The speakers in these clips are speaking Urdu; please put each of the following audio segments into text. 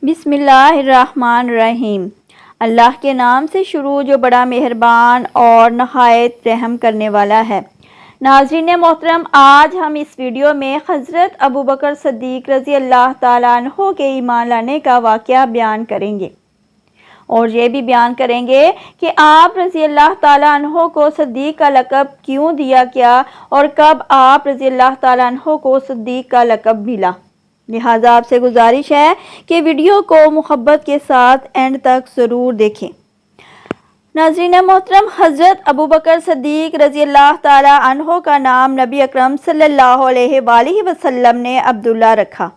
بسم اللہ الرحمن الرحیم۔ اللہ کے نام سے شروع جو بڑا مہربان اور نہایت رحم کرنے والا ہے۔ ناظرین محترم، آج ہم اس ویڈیو میں حضرت ابوبکر صدیق رضی اللہ تعالیٰ عنہ کے ایمان لانے کا واقعہ بیان کریں گے، اور یہ بھی بیان کریں گے کہ آپ رضی اللہ تعالیٰ عنہ کو صدیق کا لقب کیوں دیا گیا اور کب آپ رضی اللہ تعالیٰ عنہ کو صدیق کا لقب ملا۔ لہٰذا آپ سے گزارش ہے کہ ویڈیو کو محبت کے ساتھ اینڈ تک ضرور دیکھیں۔ ناظرین محترم، حضرت ابوبکر صدیق رضی اللہ تعالیٰ عنہ کا نام نبی اکرم صلی اللہ علیہ وآلہ وسلم نے عبداللہ رکھا،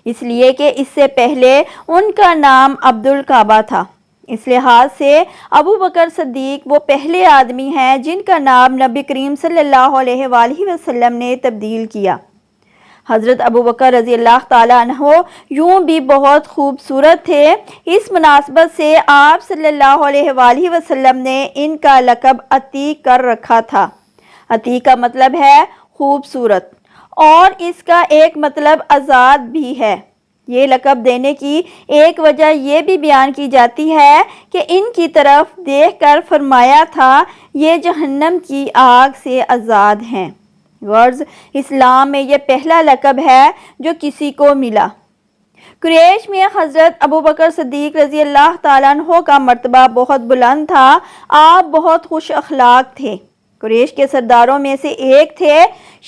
اس لیے کہ اس سے پہلے ان کا نام عبدالکعبہ تھا۔ اس لحاظ سے ابوبکر صدیق وہ پہلے آدمی ہیں جن کا نام نبی کریم صلی اللہ علیہ وآلہ وسلم نے تبدیل کیا۔ حضرت ابوبکر رضی اللہ تعالیٰ عنہ یوں بھی بہت خوبصورت تھے، اس مناسبت سے آپ صلی اللہ علیہ وآلہ وسلم نے ان کا لقب عتیق کر رکھا تھا۔ عتیق کا مطلب ہے خوبصورت، اور اس کا ایک مطلب آزاد بھی ہے۔ یہ لقب دینے کی ایک وجہ یہ بھی بیان کی جاتی ہے کہ ان کی طرف دیکھ کر فرمایا تھا، یہ جہنم کی آگ سے آزاد ہیں۔ غرض اسلام میں یہ پہلا لقب ہے جو کسی کو ملا۔ قریش میں حضرت ابوبکر صدیق رضی اللہ تعالیٰ عنہ کا مرتبہ بہت بلند تھا۔ آپ بہت خوش اخلاق تھے۔ قریش کے سرداروں میں سے ایک تھے،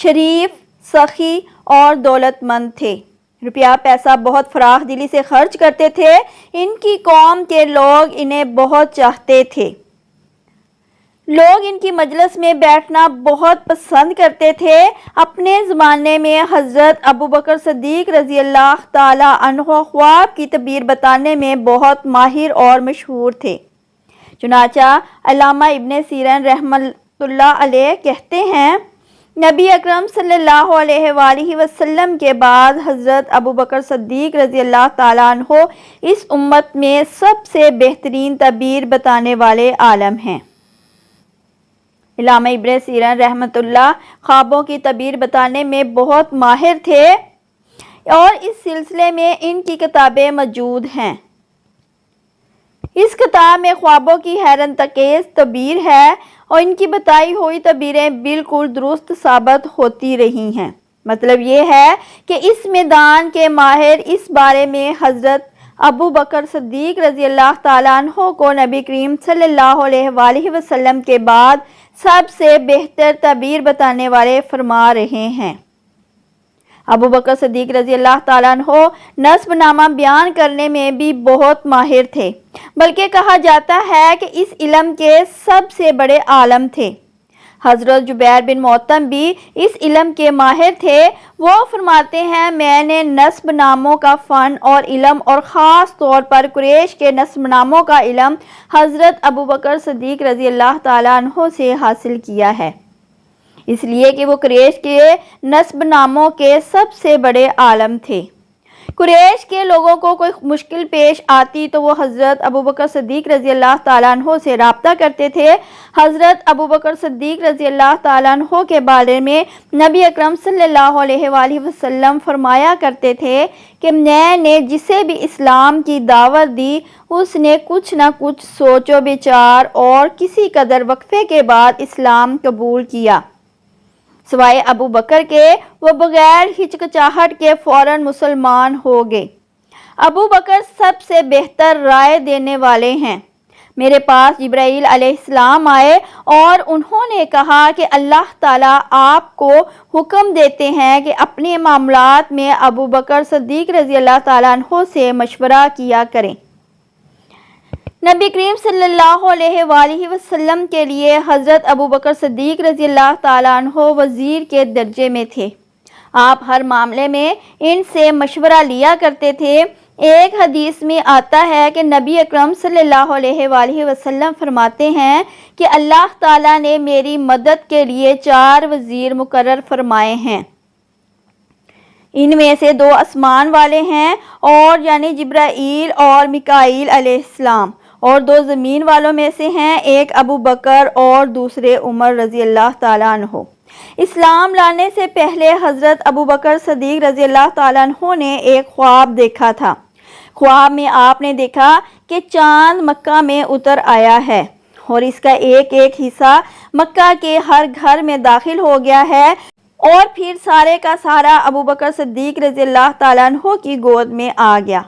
شریف، سخی اور دولت مند تھے۔ روپیہ پیسہ بہت فراخ دلی سے خرچ کرتے تھے۔ ان کی قوم کے لوگ انہیں بہت چاہتے تھے۔ لوگ ان کی مجلس میں بیٹھنا بہت پسند کرتے تھے۔ اپنے زمانے میں حضرت ابوبکر صدیق رضی اللہ تعالیٰ عنہ خواب کی تعبیر بتانے میں بہت ماہر اور مشہور تھے۔ چنانچہ علامہ ابن سیرین رحمۃ اللہ علیہ کہتے ہیں، نبی اکرم صلی اللہ علیہ وآلہ وسلم کے بعد حضرت ابوبکر صدیق رضی اللہ تعالیٰ عنہ اس امت میں سب سے بہترین تعبیر بتانے والے عالم ہیں۔ علامہ ابن سیرین رحمۃ اللہ خوابوں کی تعبیر بتانے میں بہت ماہر تھے، اور اس سلسلے میں ان کی کتابیں موجود ہیں۔ اس کتاب میں خوابوں کی حیرت انگیز تعبیر ہے، اور ان کی بتائی ہوئی تعبیریں بالکل درست ثابت ہوتی رہی ہیں۔ مطلب یہ ہے کہ اس میدان کے ماہر اس بارے میں حضرت ابوبکر صدیق رضی اللہ تعالیٰ عنہ کو نبی کریم صلی اللہ علیہ وآلہ وسلم کے بعد سب سے بہتر تعبیر بتانے والے فرما رہے ہیں۔ ابوبکر صدیق رضی اللہ تعالیٰ عنہ نسب نامہ بیان کرنے میں بھی بہت ماہر تھے، بلکہ کہا جاتا ہے کہ اس علم کے سب سے بڑے عالم تھے۔ حضرت جبیر بن مطعم بھی اس علم کے ماہر تھے۔ وہ فرماتے ہیں، میں نے نسب ناموں کا فن اور علم، اور خاص طور پر قریش کے نسب ناموں کا علم حضرت ابوبکر صدیق رضی اللہ تعالیٰ عنہ سے حاصل کیا ہے، اس لیے کہ وہ قریش کے نسب ناموں کے سب سے بڑے عالم تھے۔ قریش کے لوگوں کو کوئی مشکل پیش آتی تو وہ حضرت ابوبکر صدیق رضی اللہ تعالیٰ عنہ سے رابطہ کرتے تھے۔ حضرت ابوبکر صدیق رضی اللہ تعالیٰ عنہ کے بارے میں نبی اکرم صلی اللہ علیہ وآلہ وسلم فرمایا کرتے تھے کہ میں نے جسے بھی اسلام کی دعوت دی، اس نے کچھ نہ کچھ سوچ و بچار اور کسی قدر وقفے کے بعد اسلام قبول کیا، سوائے ابو بکر کے، وہ بغیر ہچکچاہٹ کے فوراً مسلمان ہو گئے۔ ابو بکر سب سے بہتر رائے دینے والے ہیں۔ میرے پاس جبرائیل علیہ السلام آئے اور انہوں نے کہا کہ اللہ تعالیٰ آپ کو حکم دیتے ہیں کہ اپنے معاملات میں ابو بکر صدیق رضی اللہ تعالیٰ عنہ سے مشورہ کیا کریں۔ نبی کریم صلی اللہ علیہ وآلہ وسلم کے لیے حضرت ابوبکر صدیق رضی اللہ تعالیٰ عنہ وزیر کے درجے میں تھے۔ آپ ہر معاملے میں ان سے مشورہ لیا کرتے تھے۔ ایک حدیث میں آتا ہے کہ نبی اکرم صلی اللہ علیہ وآلہ وسلم فرماتے ہیں کہ اللہ تعالیٰ نے میری مدد کے لیے 4 وزیر مقرر فرمائے ہیں۔ ان میں سے 2 آسمان والے ہیں، اور یعنی جبرائیل اور میکائیل علیہ السلام، اور 2 زمین والوں میں سے ہیں، ایک ابو بکر اور دوسرے عمر رضی اللہ تعالیٰ عنہ۔ اسلام لانے سے پہلے حضرت ابوبکر صدیق رضی اللہ تعالیٰ عنہ نے ایک خواب دیکھا تھا۔ خواب میں آپ نے دیکھا کہ چاند مکہ میں اتر آیا ہے اور اس کا ایک ایک حصہ مکہ کے ہر گھر میں داخل ہو گیا ہے اور پھر سارے کا سارا ابوبکر صدیق رضی اللہ تعالیٰ عنہ کی گود میں آ گیا۔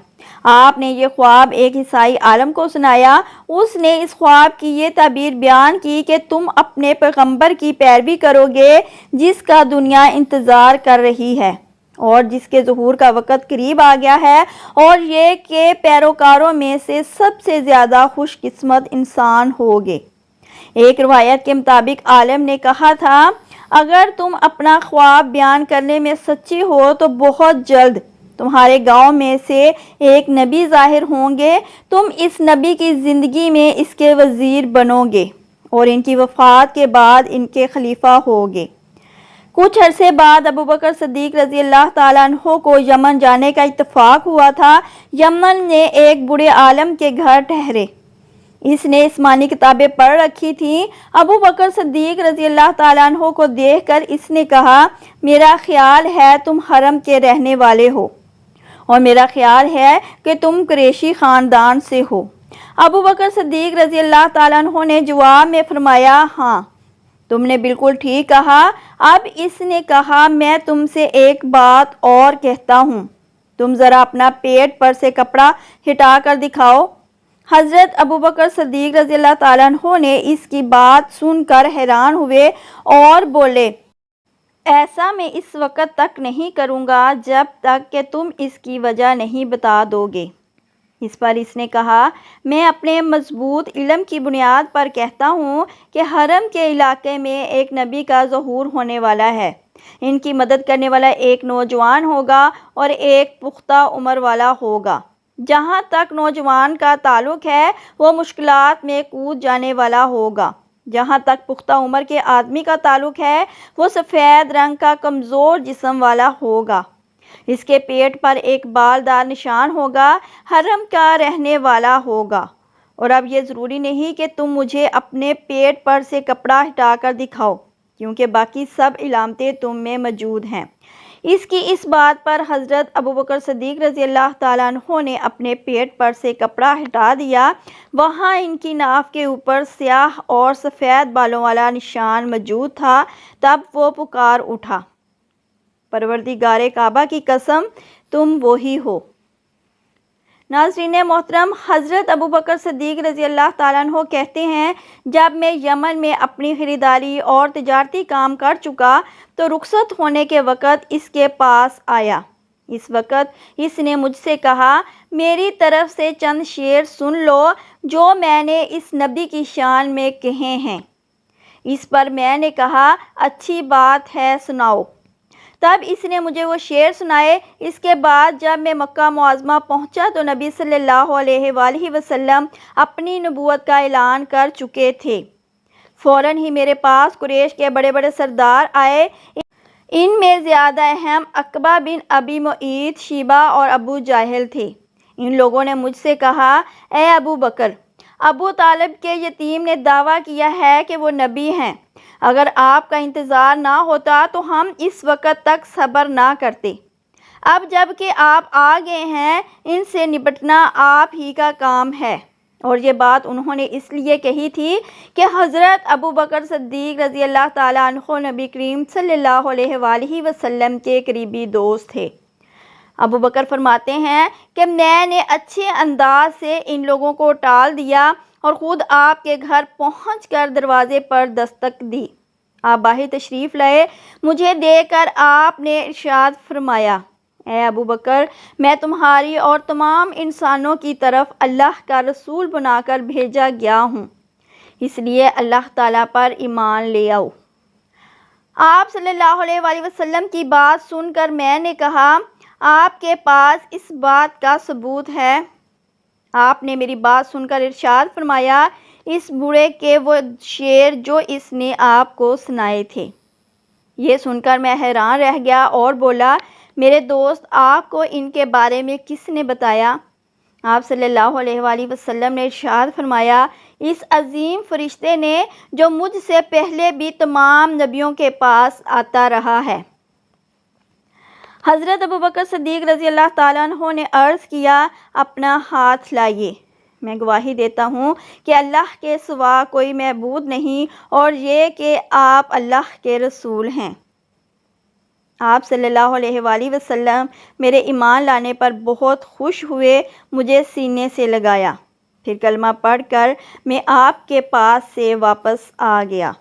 آپ نے یہ خواب ایک عیسائی عالم کو سنایا۔ اس نے اس خواب کی یہ تعبیر بیان کی کہ تم اپنے پیغمبر کی پیروی کرو گے جس کا دنیا انتظار کر رہی ہے اور جس کے ظہور کا وقت قریب آ گیا ہے، اور یہ کہ پیروکاروں میں سے سب سے زیادہ خوش قسمت انسان ہوگے۔ ایک روایت کے مطابق عالم نے کہا تھا، اگر تم اپنا خواب بیان کرنے میں سچے ہو تو بہت جلد تمہارے گاؤں میں سے ایک نبی ظاہر ہوں گے، تم اس نبی کی زندگی میں اس کے وزیر بنو گے اور ان کی وفات کے بعد ان کے خلیفہ ہوگے۔ کچھ عرصے بعد ابوبکر صدیق رضی اللہ تعالیٰ عنہ کو یمن جانے کا اتفاق ہوا تھا۔ یمن میں ایک بوڑھے عالم کے گھر ٹھہرے۔ اس نے آسمانی کتابیں پڑھ رکھی تھیں۔ ابوبکر صدیق رضی اللہ تعالیٰ عنہ کو دیکھ کر اس نے کہا، میرا خیال ہے تم حرم کے رہنے والے ہو اور میرا خیال ہے کہ تم قریشی خاندان سے ہو۔ ابوبکر صدیق رضی اللہ تعالیٰ عنہ نے جواب میں فرمایا، ہاں تم نے بالکل ٹھیک کہا۔ اب اس نے کہا، میں تم سے ایک بات اور کہتا ہوں، تم ذرا اپنا پیٹ پر سے کپڑا ہٹا کر دکھاؤ۔ حضرت ابوبکر صدیق رضی اللہ تعالیٰ عنہ نے اس کی بات سن کر حیران ہوئے اور بولے، ایسا میں اس وقت تک نہیں کروں گا جب تک کہ تم اس کی وجہ نہیں بتا دو گے۔ اس پر اس نے کہا، میں اپنے مضبوط علم کی بنیاد پر کہتا ہوں کہ حرم کے علاقے میں ایک نبی کا ظہور ہونے والا ہے۔ ان کی مدد کرنے والا ایک نوجوان ہوگا اور ایک پختہ عمر والا ہوگا۔ جہاں تک نوجوان کا تعلق ہے وہ مشکلات میں کود جانے والا ہوگا۔ جہاں تک پختہ عمر کے آدمی کا تعلق ہے وہ سفید رنگ کا کمزور جسم والا ہوگا۔ اس کے پیٹ پر ایک بالدار نشان ہوگا، حرم کا رہنے والا ہوگا۔ اور اب یہ ضروری نہیں کہ تم مجھے اپنے پیٹ پر سے کپڑا ہٹا کر دکھاؤ کیونکہ باقی سب علامتیں تم میں موجود ہیں۔ اس کی اس بات پر حضرت ابوبکر صدیق رضی اللہ تعالیٰ عنہ نے اپنے پیٹ پر سے کپڑا ہٹا دیا۔ وہاں ان کی ناف کے اوپر سیاہ اور سفید بالوں والا نشان موجود تھا۔ تب وہ پکار اٹھا، پروردگار کعبہ کی قسم، تم وہی ہو۔ ناظرین محترم، حضرت ابوبکر صدیق رضی اللہ تعالیٰ عنہ کہتے ہیں، جب میں یمن میں اپنی خریداری اور تجارتی کام کر چکا تو رخصت ہونے کے وقت اس کے پاس آیا۔ اس وقت اس نے مجھ سے کہا، میری طرف سے چند شعر سن لو جو میں نے اس نبی کی شان میں کہے ہیں۔ اس پر میں نے کہا، اچھی بات ہے، سناؤ۔ تب اس نے مجھے وہ شعر سنائے۔ اس کے بعد جب میں مکہ معظمہ پہنچا تو نبی صلی اللہ علیہ وآلہ وسلم اپنی نبوت کا اعلان کر چکے تھے۔ فوراً ہی میرے پاس قریش کے بڑے بڑے سردار آئے۔ ان میں زیادہ اہم عقبہ بن ابی معیط، شیبہ اور ابو جہل تھے۔ ان لوگوں نے مجھ سے کہا، اے ابو بکر، ابو طالب کے یتیم نے دعویٰ کیا ہے کہ وہ نبی ہیں۔ اگر آپ کا انتظار نہ ہوتا تو ہم اس وقت تک صبر نہ کرتے۔ اب جب کہ آپ آ گئے ہیں، ان سے نپٹنا آپ ہی کا کام ہے۔ اور یہ بات انہوں نے اس لیے کہی تھی کہ حضرت ابوبکر صدیق رضی اللہ تعالیٰ عنہ نبی کریم صلی اللہ علیہ وآلہ وسلم کے قریبی دوست تھے۔ ابوبکر فرماتے ہیں کہ میں نے اچھے انداز سے ان لوگوں کو ٹال دیا اور خود آپ کے گھر پہنچ کر دروازے پر دستک دی۔ آپ باہر تشریف لائے۔ مجھے دیکھ کر آپ نے ارشاد فرمایا، اے ابوبکر، میں تمہاری اور تمام انسانوں کی طرف اللہ کا رسول بنا کر بھیجا گیا ہوں، اس لیے اللہ تعالیٰ پر ایمان لے آؤ۔ آپ صلی اللہ علیہ وآلہ وسلم کی بات سن کر میں نے کہا، آپ کے پاس اس بات کا ثبوت ہے؟ آپ نے میری بات سن کر ارشاد فرمایا، اس بوڑھے کے وہ شعر جو اس نے آپ کو سنائے تھے۔ یہ سن کر میں حیران رہ گیا اور بولا، میرے دوست، آپ کو ان کے بارے میں کس نے بتایا؟ آپ صلی اللہ علیہ وآلہ وسلم نے ارشاد فرمایا، اس عظیم فرشتے نے جو مجھ سے پہلے بھی تمام نبیوں کے پاس آتا رہا ہے۔ حضرت ابوبکر صدیق رضی اللہ تعالیٰ عنہ نے عرض کیا، اپنا ہاتھ لائیے، میں گواہی دیتا ہوں کہ اللہ کے سوا کوئی معبود نہیں اور یہ کہ آپ اللہ کے رسول ہیں۔ آپ صلی اللہ علیہ وآلہ وسلم میرے ایمان لانے پر بہت خوش ہوئے، مجھے سینے سے لگایا، پھر کلمہ پڑھ کر میں آپ کے پاس سے واپس آ گیا۔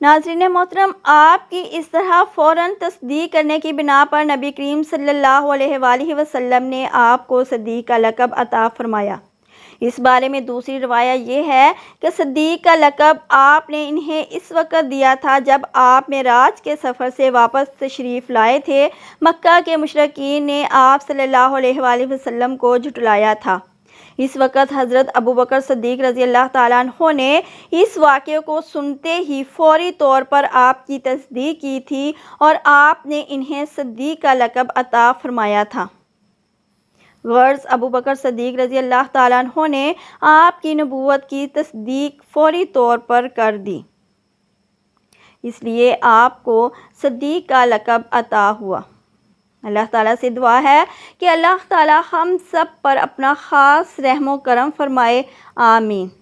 ناظرین محترم، آپ کی اس طرح فوراً تصدیق کرنے کی بنا پر نبی کریم صلی اللہ علیہ وآلہ وسلم نے آپ کو صدیق کا لقب عطا فرمایا۔ اس بارے میں دوسری روایت یہ ہے کہ صدیق کا لقب آپ نے انہیں اس وقت دیا تھا جب آپ معراج کے سفر سے واپس تشریف لائے تھے۔ مکہ کے مشرکین نے آپ صلی اللہ علیہ وآلہ وسلم کو جھٹلایا تھا۔ اس وقت حضرت ابوبکر صدیق رضی اللہ تعالیٰ عنہ نے اس واقعے کو سنتے ہی فوری طور پر آپ کی تصدیق کی تھی اور آپ نے انہیں صدیق کا لقب عطا فرمایا تھا۔ غرض ابوبکر صدیق رضی اللہ تعالیٰ عنہ نے آپ کی نبوت کی تصدیق فوری طور پر کر دی، اس لیے آپ کو صدیق کا لقب عطا ہوا۔ اللہ تعالیٰ سے دعا ہے کہ اللہ تعالیٰ ہم سب پر اپنا خاص رحم و کرم فرمائے، آمین۔